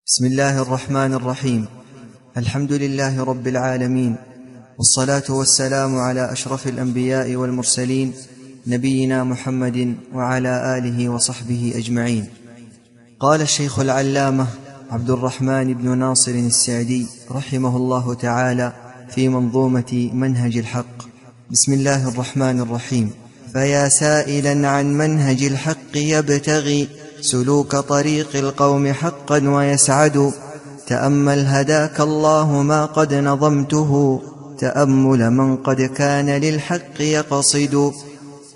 بسم الله الرحمن الرحيم. الحمد لله رب العالمين، والصلاة والسلام على أشرف الأنبياء والمرسلين، نبينا محمد وعلى آله وصحبه أجمعين. قال الشيخ العلامة عبد الرحمن بن ناصر السعدي رحمه الله تعالى في منظومة منهج الحق: بسم الله الرحمن الرحيم. فيا سائلا عن منهج الحق يبتغي سلوك طريق القوم حقا ويسعد، تأمل هداك الله ما قد نظمته، تأمل من قد كان للحق يقصد.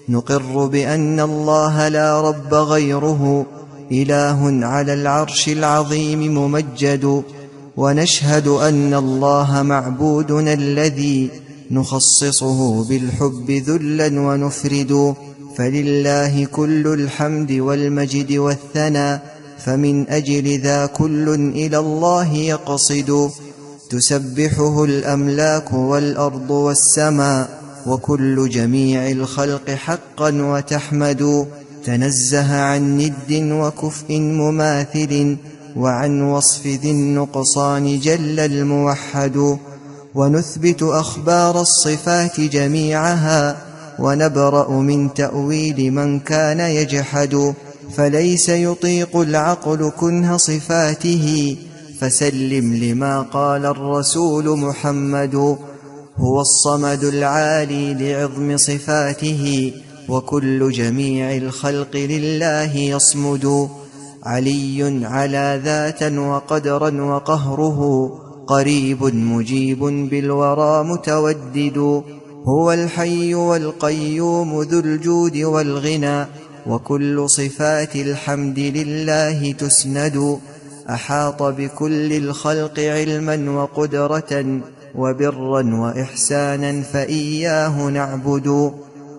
نقر بأن الله لا رب غيره، إله على العرش العظيم ممجد، ونشهد أن الله معبودنا الذي نخصصه بالحب ذلا ونفرد. فلله كل الحمد والمجد والثناء، فمن أجل ذا كل إلى الله يقصد. تسبحه الأملاك والأرض والسماء، وكل جميع الخلق حقا وتحمد. تنزه عن ند وكفء مماثل، وعن وصف ذي النقصان جل الموحد. ونثبت أخبار الصفات جميعها، ونبرأ من تأويل من كان يجحد. فليس يطيق العقل كنه صفاته، فسلم لما قال الرسول محمد. هو الصمد العالي لعظم صفاته، وكل جميع الخلق لله يصمد. علي على ذاتا وقدرا وقهره، قريب مجيب بالورى متودد. هو الحي والقيوم ذو الجود والغنى، وكل صفات الحمد لله تسند. أحاط بكل الخلق علما وقدرة، وبرا وإحسانا فإياه نعبد.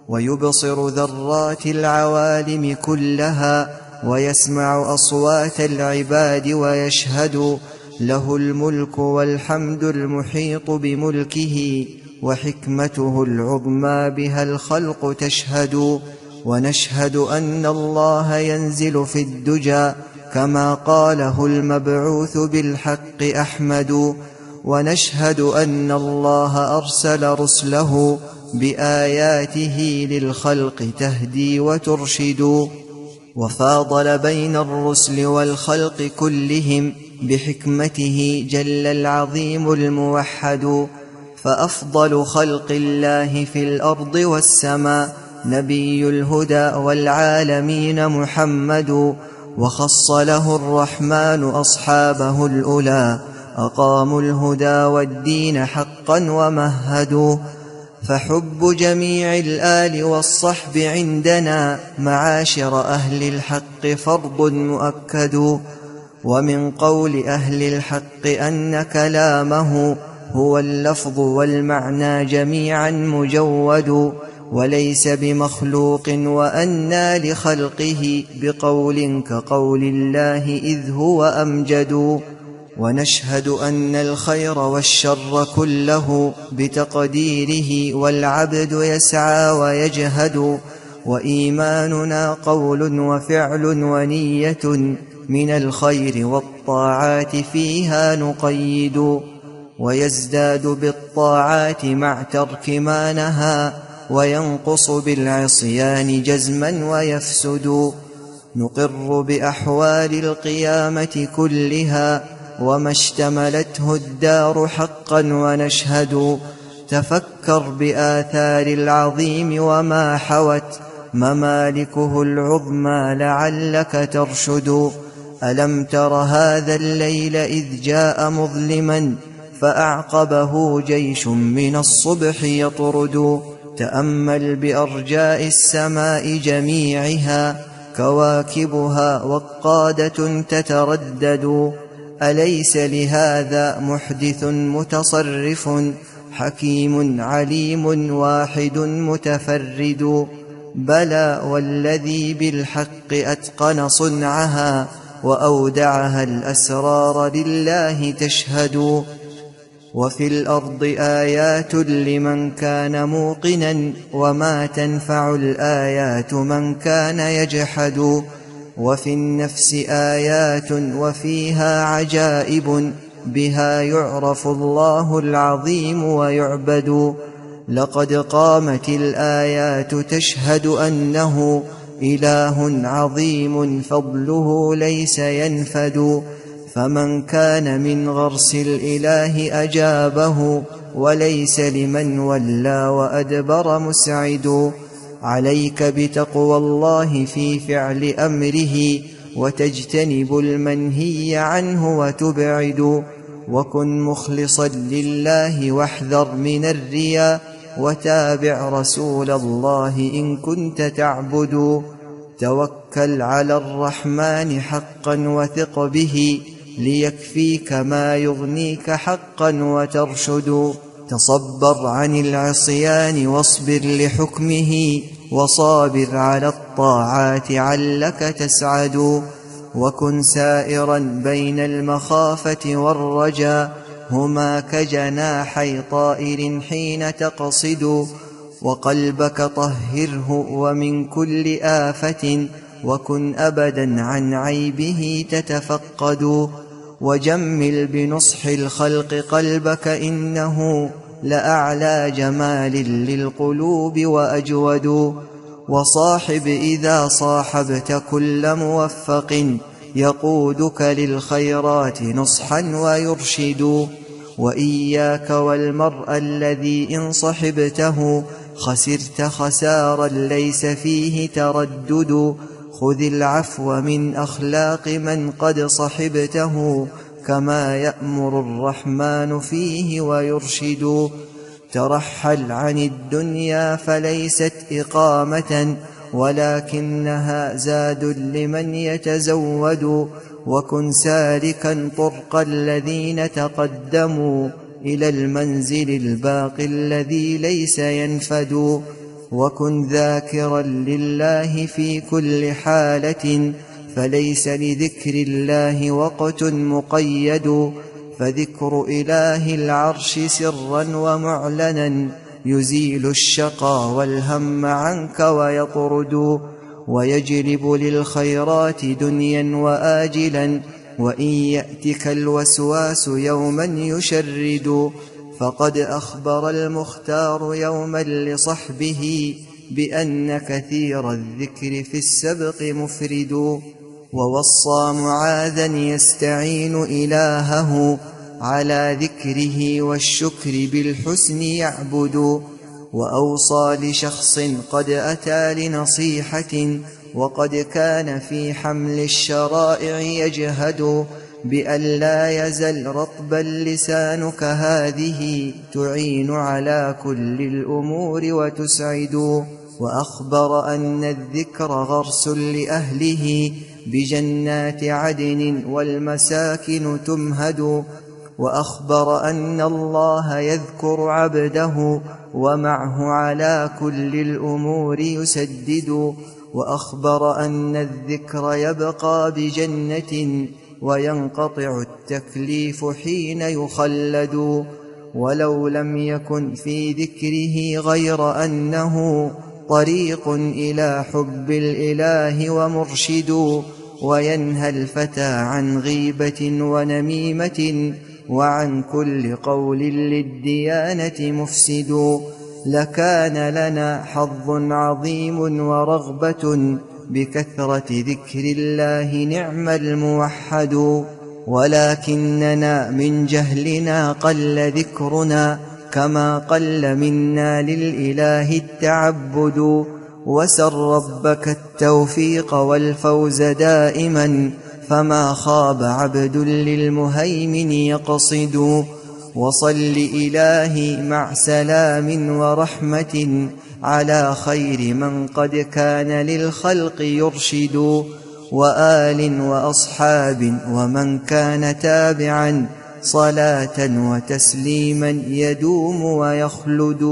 ويبصر ذرات العوالم كلها، ويسمع أصوات العباد ويشهد. له الملك والحمد المحيط بملكه، وحكمته العظمى بها الخلق تشهد. ونشهد أن الله ينزل في الدجى، كما قاله المبعوث بالحق أحمد. ونشهد أن الله أرسل رسله بآياته للخلق تهدي وترشد. وفاضل بين الرسل والخلق كلهم بحكمته جل العظيم الموحد. فأفضل خلق الله في الأرض والسماء نبي الهدى والعالمين محمد. وخص له الرحمن أصحابه الأولى، أقاموا الهدى والدين حقا ومهدوا. فحب جميع الآل والصحب عندنا معاشر أهل الحق فرض مؤكد. ومن قول أهل الحق أن كلامه هو اللفظ والمعنى جميعا مجود، وليس بمخلوق، وأنى لخلقه بقول كقول الله إذ هو أمجد. ونشهد أن الخير والشر كله بتقديره، والعبد يسعى ويجهد. وإيماننا قول وفعل ونية، من الخير والطاعات فيها نقيد. ويزداد بالطاعات مع ترك ما نهى، وينقص بالعصيان جزما ويفسد. نقر بأحوال القيامة كلها، وما اشتملته الدار حقا ونشهد. تفكر بآثار العظيم وما حوت ممالكه العظمى لعلك ترشد. ألم تر هذا الليل إذ جاء مظلما، فأعقبه جيش من الصبح يطرد. تأمل بأرجاء السماء جميعها، كواكبها وقادة تتردد. أليس لهذا محدث متصرف، حكيم عليم واحد متفرد؟ بلى، والذي بالحق أتقن صنعها، وأودعها الأسرار لله تشهد. وفي الأرض آيات لمن كان موقنا، وما تنفع الآيات من كان يجحد. وفي النفس آيات وفيها عجائب، بها يعرف الله العظيم ويعبد. لقد قامت الآيات تشهد أنه إله عظيم فضله ليس ينفد، فمن كان من غرس الإله أجابه، وليس لمن ولى وأدبر مسعد. عليك بتقوى الله في فعل أمره، وتجتنب المنهي عنه وتبعد. وكن مخلصا لله واحذر من الرياء، وتابع رسول الله إن كنت تعبد. توكل على الرحمن حقا وثق به، ليكفيك ما يغنيك حقا وترشد. تصبر عن العصيان واصبر لحكمه، وصابر على الطاعات علك تسعد. وكن سائرا بين المخافة والرجاء، هما كجناحي طائر حين تقصد. وقلبك طهره ومن كل آفة، وكن أبدا عن عيبه تتفقد. وجمل بنصح الخلق قلبك، إنه لأعلى جمال للقلوب وأجود. وصاحب إذا صاحبت كل موفق، يقودك للخيرات نصحا ويرشد. وإياك والمرء الذي إن صحبته، خسرت خسارا ليس فيه تردد. خذ العفو من أخلاق من قد صحبته، كما يأمر الرحمن فيه ويرشد. ترحل عن الدنيا فليست إقامة، ولكنها زاد لمن يتزود. وكن سالكا طرق الذين تقدموا، إلى المنزل الباقي الذي ليس ينفد. وكن ذاكرا لله في كل حالة، فليس لذكر الله وقت مقيد. فذكر إله العرش سرا ومعلنا، يزيل الشقى والهم عنك ويطرد. ويجلب للخيرات دنيا وآجلا، وإن يأتك الوسواس يوما يشرد. فقد أخبر المختار يوما لصحبه، بأن كثير الذكر في السبق مفرد. ووصى معاذا يستعين إلهه، على ذكره والشكر بالحسن يعبد. وأوصى لشخص قد أتى لنصيحة، وقد كان في حمل الشرائع يجهد، بأن لا يزل رطبا لسانك هذه، تعين على كل الأمور وتسعد. وأخبر أن الذكر غرس لأهله، بجنات عدن والمساكن تمهد. وأخبر أن الله يذكر عبده، ومعه على كل الأمور يسدد. وأخبر أن الذكر يبقى بجنة، وينقطع التكليف حين يخلد. ولو لم يكن في ذكره غير أنه طريق إلى حب الإله ومرشد، وينهى الفتى عن غيبة ونميمة، وعن كل قول للديانة مفسد. لكان لنا حظ عظيم ورغبة، بكثرة ذكر الله نعم الموحد. ولكننا من جهلنا قل ذكرنا، كما قل منا للإله التعبد. وسل ربك التوفيق والفوز دائما، فما خاب عبد للمهيمن يقصد. وصل إلهي مع سلام ورحمة، على خير من قد كان للخلق يرشد. وآل وأصحاب ومن كان تابعا، صلاة وتسليما يدوم ويخلد.